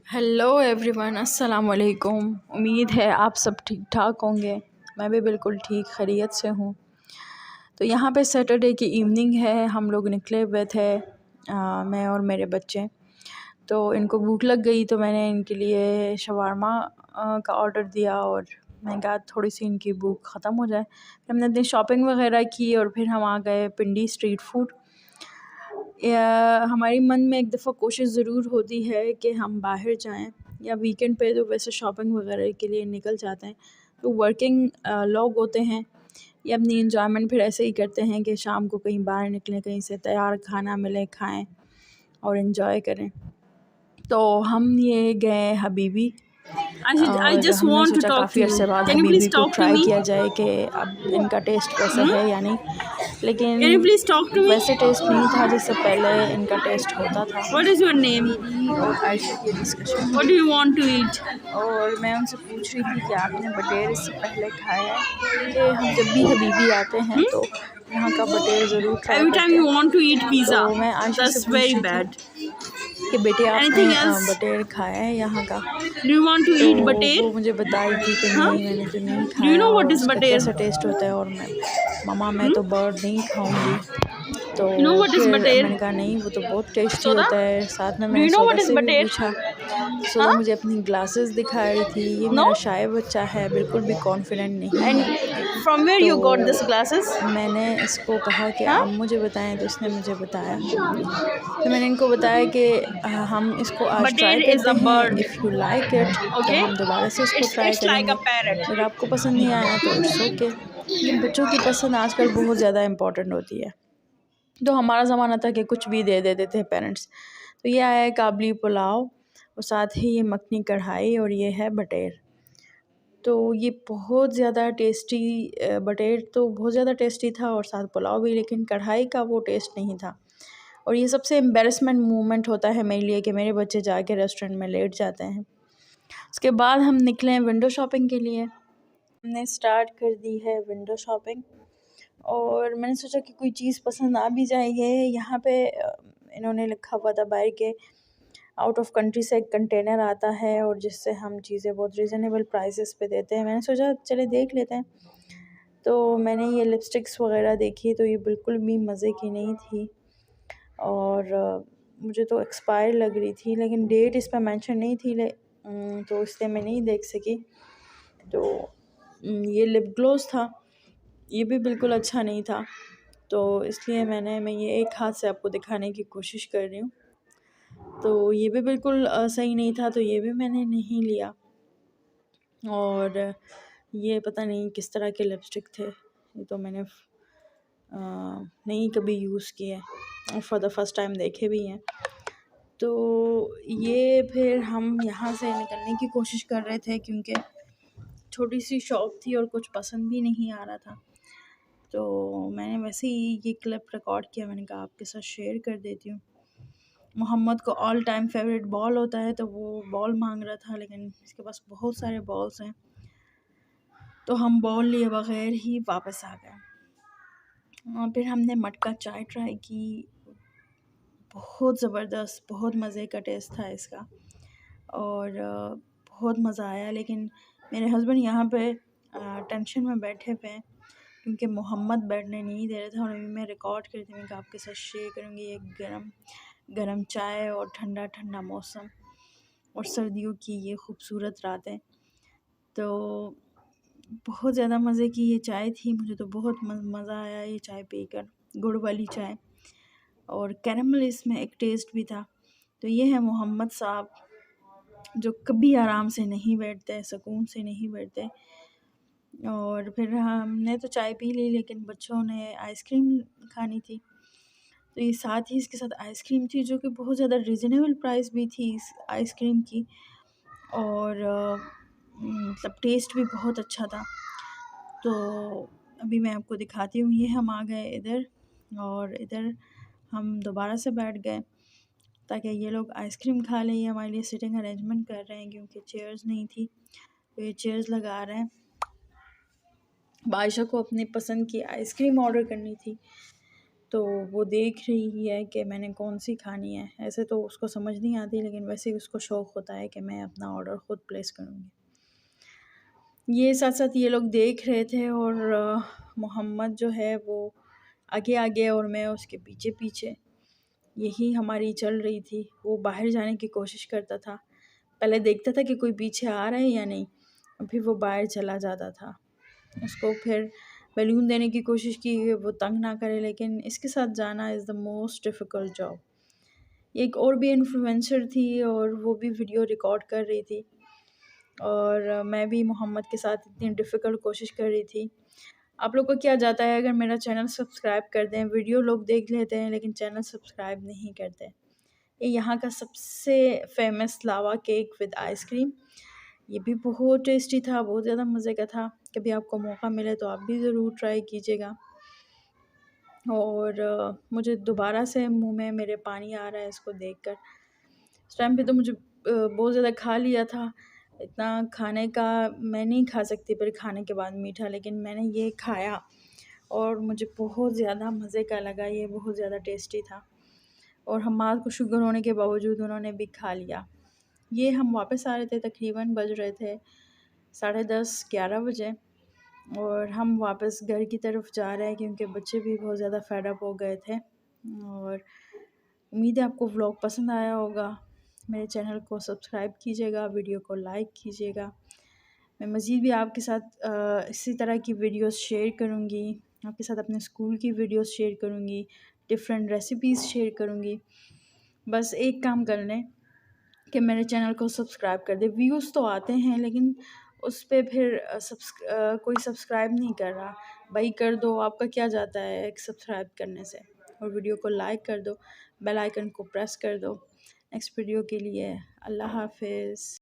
Hello everyone, अस्सलाम वालेकुम। उम्मीद है आप सब ठीक ठाक होंगे। मैं भी बिल्कुल ठीक खैरियत से हूँ। तो यहाँ पे सैटरडे की इवनिंग है, हम लोग निकले हुए थे, मैं और मेरे बच्चे। तो इनको भूख लग गई तो मैंने इनके लिए शवारमा का ऑर्डर दिया और मैंने कहा थोड़ी सी इनकी भूख ख़त्म हो जाए। फिर हमने अपनी शॉपिंग वगैरह की और फिर हम आ गए पिंडी स्ट्रीट फूड। हमारी मन में एक दफ़ा कोशिश ज़रूर होती है कि हम बाहर जाएं, या वीकेंड पे तो वैसे शॉपिंग वगैरह के लिए निकल जाते हैं। तो वर्किंग लोग होते हैं, ये अपनी इंजॉयमेंट फिर ऐसे ही करते हैं कि शाम को कहीं बाहर निकलें, कहीं से तैयार खाना मिले, खाएं और इन्जॉय करें। तो हम ये गए हबीबी I और just हमने want to सोचा talk to काफ़ी you. अरसे बाद Can you please हबीबी को talk to ट्राई me? किया जाए कि अब इनका टेस्ट कैसा है या नहीं। Can you लेकिन please talk to me? वैसे टेस्ट नहीं था जैसे पहले इनका टेस्ट होता था। What is your name? मेरी और आयशा की डिस्कशन What हुई do you want to eat? और मैं उनसे पूछ रही थी कि आपने बटेर इससे पहले खाया है, क्योंकि हम जब भी हबीबी आते हैं तो यहाँ का बटेर ज़रूर ट्राई Every time करते you हैं। want to eat pizza. तो मैं आयशा से That's पूछ very रही थी bad. कि बेटे आपने Anything else? बटेर खाया है यहाँ का। Do you want to तो eat butter? वो मुझे बता रही थी कि Huh? नहीं, मैंने तो नहीं Do you खाया know what और is उसका butter? कैसा टेस्ट होता है, और मैं तो बर्ड नहीं खाऊंगी। तो You know what is फिर butter? मैंने कहा नहीं, वो तो बहुत टेस्टी Soda? होता है। साथ में Do मैंने you know what सोदा is से भी butter? पूछा तो सोदा Huh? मुझे अपनी ग्लासेस दिखा रही थी। ये No? मेरा शाय बच्चा है, बिल्कुल भी कॉन्फिडेंट नहीं And है। from where तो you got this glasses? मैंने इसको कहा कि Huh? आप मुझे बताएं, तो इसने मुझे बताया। फिर मैंने इनको बताया कि हम इसको आज Butter ट्राई is करते a हैं, bird. If you like it तो Okay? हम दोबारा से इसको It's try it's like a करेंगे। parrot. अगर आपको पसंद नहीं आया तो इट्स ओके। लेकिन बच्चों की पसंद आजकल बहुत ज़्यादा इम्पोर्टेंट होती है। तो हमारा ज़माना था कि कुछ भी दे देते थे पेरेंट्स। तो ये आया है काबली पुलाव और साथ ही ये मखनी कढ़ाई और ये है बटेर। तो ये बहुत ज़्यादा टेस्टी, बटेर तो बहुत ज़्यादा टेस्टी था और साथ पुलाव भी, लेकिन कढ़ाई का वो टेस्ट नहीं था। और ये सबसे एम्बैरेसमेंट मोमेंट होता है मेरे लिए कि मेरे बच्चे जाके रेस्टोरेंट में लेट जाते हैं। उसके बाद हम निकले विंडो शॉपिंग के लिए। हमने स्टार्ट कर दी है विंडो शॉपिंग और मैंने सोचा कि कोई चीज़ पसंद आ भी जाएगी। यहाँ पे इन्होंने लिखा हुआ था बाहर के आउट ऑफ कंट्री से एक कंटेनर आता है और जिससे हम चीज़ें बहुत रीज़नेबल प्राइसेस पे देते हैं। मैंने सोचा चले देख लेते हैं। तो मैंने ये लिपस्टिक्स वगैरह देखी तो ये बिल्कुल भी मज़े की नहीं थी और मुझे तो एक्सपायर लग रही थी, लेकिन डेट इस पर मेंशन नहीं थी, तो इसलिए मैं नहीं देख सकी। तो ये लिप ग्लोस था, ये भी बिल्कुल अच्छा नहीं था, तो इसलिए मैं ये एक हाथ से आपको दिखाने की कोशिश कर रही हूँ। तो ये भी बिल्कुल सही नहीं था, तो ये भी मैंने नहीं लिया। और ये पता नहीं किस तरह के लिपस्टिक थे, ये तो मैंने नहीं कभी यूज़ किए और फॉर द फर्स्ट टाइम देखे भी हैं। तो ये फिर हम यहाँ से निकलने की कोशिश कर रहे थे क्योंकि छोटी सी शॉप थी और कुछ पसंद भी नहीं आ रहा था। तो मैंने वैसे ही ये क्लिप रिकॉर्ड किया, मैंने कहा आपके साथ शेयर कर देती हूँ। मोहम्मद को ऑल टाइम फेवरेट बॉल होता है तो वो बॉल मांग रहा था, लेकिन इसके पास बहुत सारे बॉल्स हैं, तो हम बॉल लिए बगैर ही वापस आ गए। और फिर हमने मटका चाय ट्राई की, बहुत ज़बरदस्त, बहुत मज़े का टेस्ट था इसका और बहुत मज़ा आया। लेकिन मेरे हस्बैंड यहाँ पे टेंशन में बैठे हुए हैं क्योंकि मोहम्मद बैठने नहीं दे रहा था और अभी मैं रिकॉर्ड करती हूँ कि आपके साथ शेयर करूँगी। ये गरम चाय और ठंडा ठंडा मौसम और सर्दियों की ये खूबसूरत रातें, तो बहुत ज़्यादा मज़े की ये चाय थी। मुझे तो बहुत मज़ा आया ये चाय पीकर, गुड़ वाली चाय, और कैरेमल इसमें एक टेस्ट भी था। तो ये है मोहम्मद साहब जो कभी आराम से नहीं बैठते, सुकून से नहीं बैठते। और फिर हमने तो चाय पी ली, लेकिन बच्चों ने आइसक्रीम खानी थी, तो ये साथ ही इसके साथ आइसक्रीम थी जो कि बहुत ज़्यादा रीज़नेबल प्राइस भी थी इस आइसक्रीम की, और मतलब टेस्ट भी बहुत अच्छा था। तो अभी मैं आपको दिखाती हूँ। ये हम आ गए इधर और इधर हम दोबारा से बैठ गए ताकि ये लोग आइसक्रीम खा लें। ये हमारे लिए सिटिंग अरेंजमेंट कर रहे हैं क्योंकि चेयर्स नहीं थी, तो ये चेयर्स लगा रहे हैं। बादशाह को अपनी पसंद की आइसक्रीम ऑर्डर करनी थी, तो वो देख रही है कि मैंने कौन सी खानी है। ऐसे तो उसको समझ नहीं आती, लेकिन वैसे ही उसको शौक़ होता है कि मैं अपना ऑर्डर ख़ुद प्लेस करूँगी। ये साथ-साथ ये लोग देख रहे थे और मोहम्मद जो है वो आगे-आगे और मैं उसके पीछे-पीछे, यही हमारी चल रही थी। वो बाहर जाने की कोशिश करता था, पहले देखता था कि कोई पीछे आ रहा है या नहीं, और फिर वो बाहर चला जाता था। उसको फिर बैलून देने की कोशिश की, वो तंग ना करे, लेकिन इसके साथ जाना is the most difficult job. एक और भी इन्फ्लुएंसर थी और वो भी वीडियो रिकॉर्ड कर रही थी, और मैं भी मोहम्मद के साथ इतनी डिफ़िकल्ट कोशिश कर रही थी। आप लोग को क्या जाता है अगर मेरा चैनल सब्सक्राइब कर दें, वीडियो लोग देख लेते हैं लेकिन चैनल सब्सक्राइब नहीं करते। ये यहाँ का सबसे famous lava cake with ice cream, ये भी बहुत टेस्टी था, बहुत ज़्यादा मज़े का था। कभी आपको मौका मिले तो आप भी ज़रूर ट्राई कीजिएगा। और मुझे दोबारा से मुँह में मेरे पानी आ रहा है इसको देखकर। उस टाइम पे तो मुझे बहुत ज़्यादा खा लिया था, इतना खाने का मैं नहीं खा सकती फिर खाने के बाद मीठा, लेकिन मैंने ये खाया और मुझे बहुत ज़्यादा मज़े का लगा, ये बहुत ज़्यादा टेस्टी था। और हम्माद को शुगर होने के बावजूद उन्होंने भी खा लिया। ये हम वापस आ रहे थे, तकरीबन बज रहे थे 10:30-11 बजे, और हम वापस घर की तरफ जा रहे हैं क्योंकि बच्चे भी बहुत ज़्यादा फेड अप हो गए थे। और उम्मीद है आपको व्लॉग पसंद आया होगा। मेरे चैनल को सब्सक्राइब कीजिएगा, वीडियो को लाइक कीजिएगा। मैं मज़ीद भी आपके साथ इसी तरह की वीडियोस शेयर करूँगी, आपके साथ अपने स्कूल की वीडियोस शेयर करूँगी, डिफरेंट रेसिपीज़ शेयर करूँगी। बस एक काम कर लें कि मेरे चैनल को सब्सक्राइब कर दें। व्यूज़ तो आते हैं लेकिन उस पे फिर कोई सब्सक्राइब नहीं कर रहा। भाई कर दो, आपका क्या जाता है एक सब्सक्राइब करने से, और वीडियो को लाइक कर दो, बेल आइकन को प्रेस कर दो। नेक्स्ट वीडियो के लिए अल्लाह हाफ़िज़।